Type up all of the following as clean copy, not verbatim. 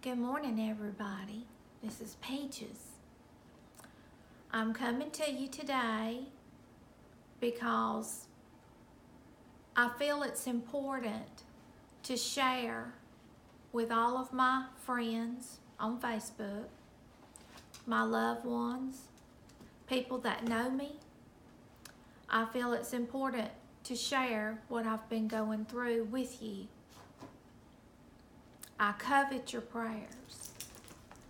Good morning, everybody. This is Peaches. I'm coming to you today because I feel it's important to share with all of my friends on Facebook, my loved ones, people that know me. I feel it's important to share what I've been going through with you. I covet your prayers.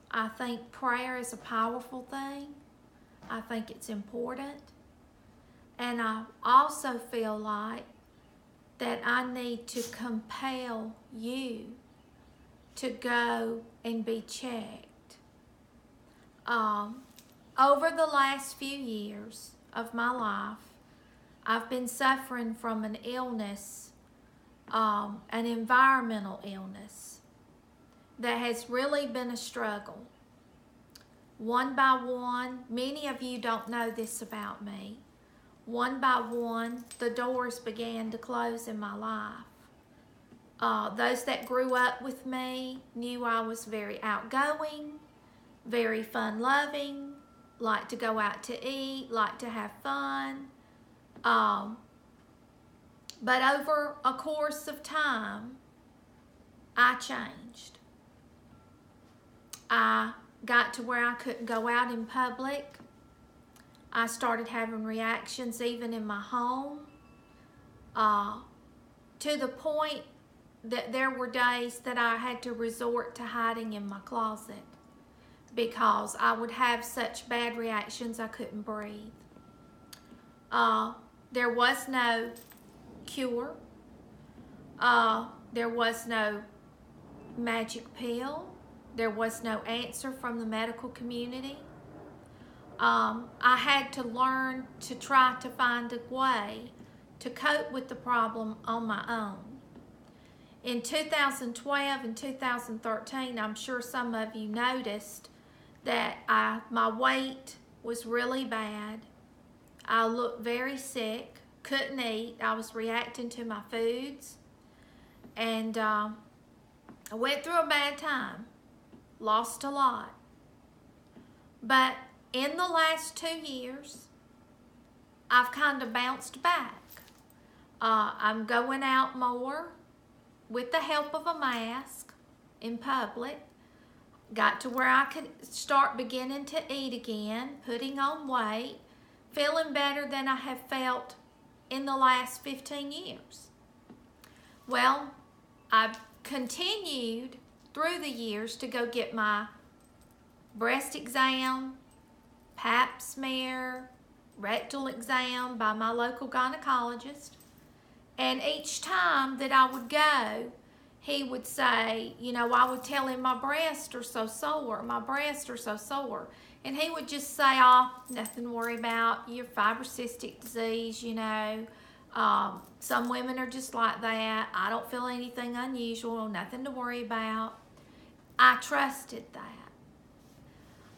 I think prayer is a powerful thing. I think it's important. And I also feel like that I need to compel you to go and be checked. Over the last few years of my life, I've been suffering from an illness, an environmental illness, that has really been a struggle. One by one, many of you don't know this about me. One by one, the doors began to close in my life. Those that grew up with me knew I was very outgoing, very fun-loving, liked to go out to eat, liked to have fun. But over a course of time, I changed. I got to where I couldn't go out in public. I started having reactions even in my home, to the point that there were days that I had to resort to hiding in my closet because I would have such bad reactions I couldn't breathe. There was no cure. There was no magic pill. There was no answer from the medical community. I had to learn to try to find a way to cope with the problem on my own. In 2012 and 2013, I'm sure some of you noticed that my weight was really bad. I looked very sick, couldn't eat. I was reacting to my foods. And I went through a bad time. Lost a lot. But in the last 2 years, I've kind of bounced back. I'm going out more with the help of a mask in public. Got to where I could start beginning to eat again, putting on weight, feeling better than I have felt in the last 15 years. Well, I've continued through the years to go get my breast exam, pap smear, rectal exam by my local gynecologist. And each time that I would go, he would say, I would tell him my breasts are so sore, my breasts are so sore. And he would just say, nothing to worry about, you're fibrocystic disease, some women are just like that. I don't feel anything unusual, nothing to worry about. I trusted that.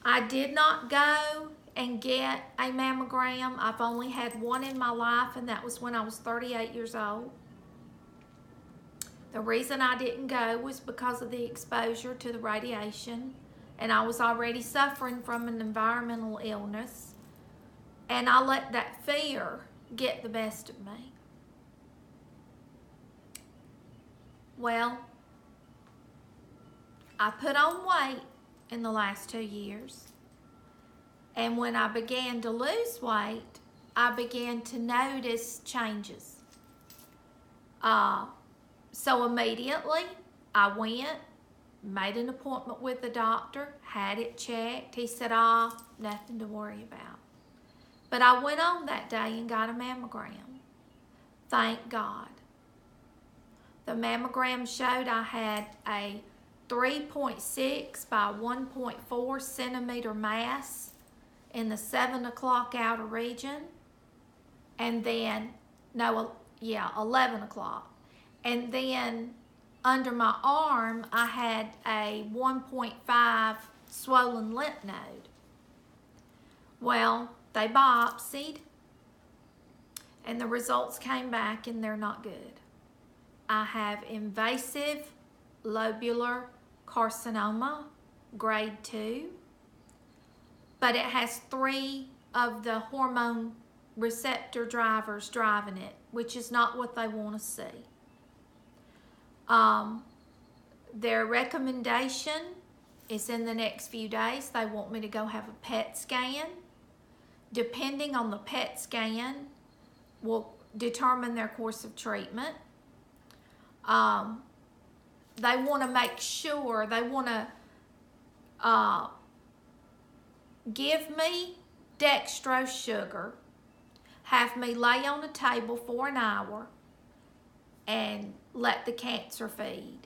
I did not go and get a mammogram. I've only had one in my life, and that was when I was 38 years old. The reason I didn't go was because of the exposure to the radiation, and I was already suffering from an environmental illness, and I let that fear get the best of me. Well, I put on weight in the last 2 years. And when I began to lose weight, I began to notice changes. So immediately, I went, made an appointment with the doctor, had it checked. He said, nothing to worry about. But I went on that day and got a mammogram. Thank God. The mammogram showed I had a 3.6 by 1.4 centimeter mass in the 7 o'clock outer region, and then, 11 o'clock. And then under my arm, I had a 1.5 swollen lymph node. Well, they biopsied, and the results came back, and they're not good. I have invasive lobular carcinoma, grade 2, but it has 3 of the hormone receptor drivers driving it, which is not what they want to see. Their recommendation is in the next few days. They want me to go have a PET scan. Depending on the PET scan will determine their course of treatment. They want to make sure, they want to give me dextrose sugar, have me lay on a table for an hour, and let the cancer feed.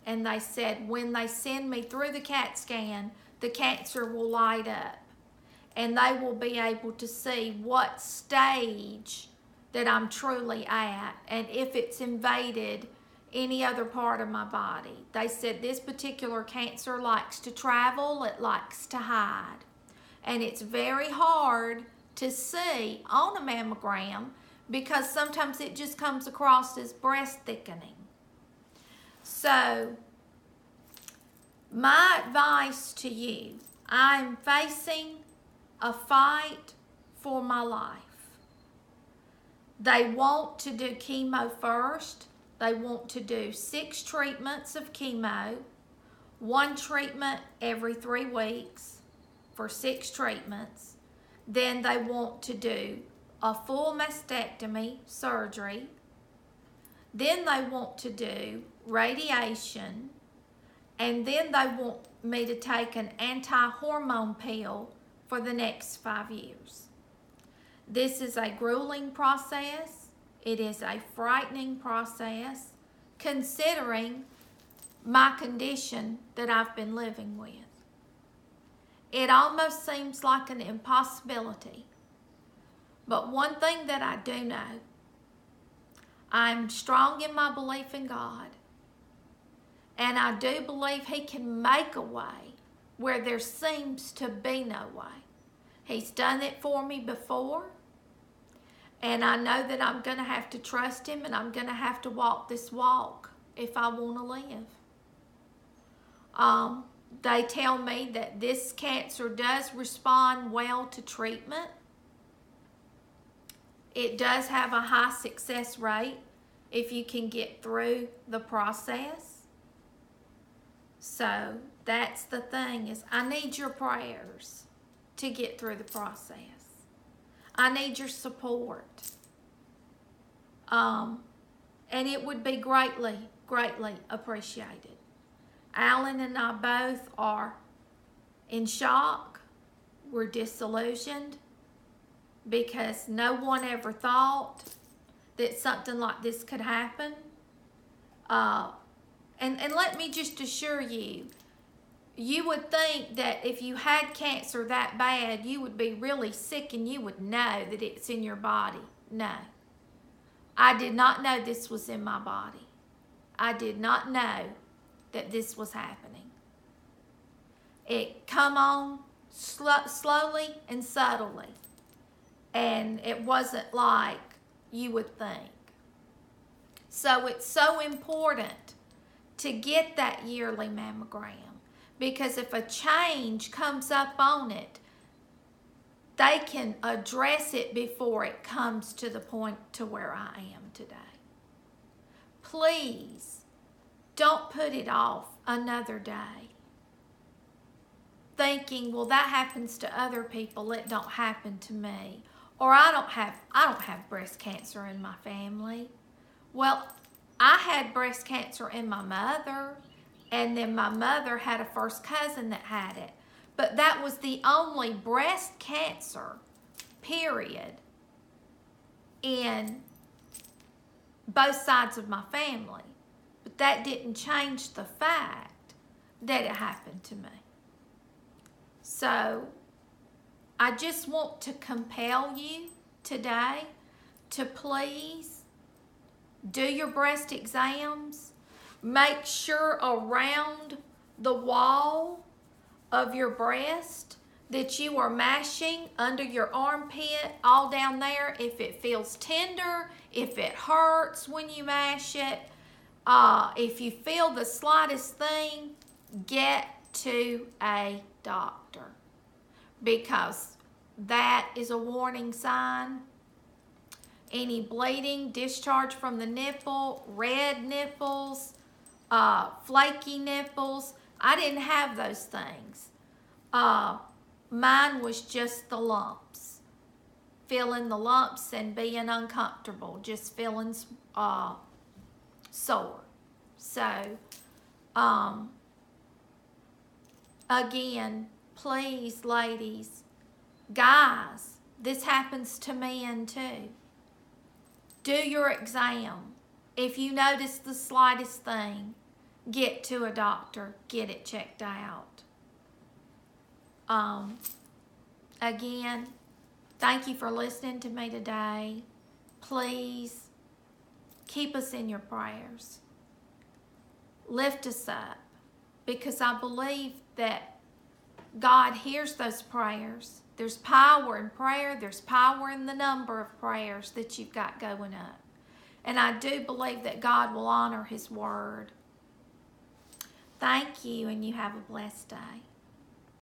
And they said when they send me through the CAT scan, the cancer will light up. And they will be able to see what stage that I'm truly at and if it's invaded any other part of my body. They said this particular cancer likes to travel, it likes to hide. And it's very hard to see on a mammogram because sometimes it just comes across as breast thickening. So, my advice to you, I'm facing a fight for my life. They want to do chemo first. They want to do 6 treatments of chemo, 1 treatment every 3 weeks for 6 treatments. Then they want to do a full mastectomy surgery. Then they want to do radiation. And then they want me to take an anti-hormone pill for the next 5 years. This is a grueling process. It is a frightening process considering my condition that I've been living with. It almost seems like an impossibility. But one thing that I do know, I'm strong in my belief in God. And I do believe He can make a way where there seems to be no way. He's done it for me before. And I know that I'm going to have to trust Him and I'm going to have to walk this walk if I want to live. They tell me that this cancer does respond well to treatment. It does have a high success rate if you can get through the process. So that's the thing, is I need your prayers to get through the process. I need your support. And it would be greatly, greatly appreciated. Alan and I both are in shock. We're disillusioned because no one ever thought that something like this could happen. And let me just assure you, you would think that if you had cancer that bad, you would be really sick and you would know that it's in your body. No. I did not know this was in my body. I did not know that this was happening. It come on slowly and subtly. And it wasn't like you would think. So it's so important to get that yearly mammogram, because if a change comes up on it, they can address it before it comes to the point to where I am today. Please don't put it off another day thinking, well, that happens to other people, it don't happen to me. Or I don't have breast cancer in my family. Well, I had breast cancer in my mother, and then my mother had a first cousin that had it. But that was the only breast cancer, period, in both sides of my family. But that didn't change the fact that it happened to me. So I just want to compel you today to please do your breast exams. Make sure around the wall of your breast that you are mashing under your armpit, all down there. If it feels tender, if it hurts when you mash it, if you feel the slightest thing, get to a doctor, because that is a warning sign. Any bleeding, discharge from the nipple, red nipples, flaky nipples. I didn't have those things. Mine was just the lumps. Feeling the lumps and being uncomfortable, just feeling sore. So, again, please, ladies, guys, this happens to men too. Do your exam. If you notice the slightest thing, get to a doctor, get it checked out. Again, thank you for listening to me today. Please keep us in your prayers. Lift us up, because I believe that God hears those prayers. There's power in prayer. There's power in the number of prayers that you've got going up. And I do believe that God will honor His word. Thank you, and you have a blessed day.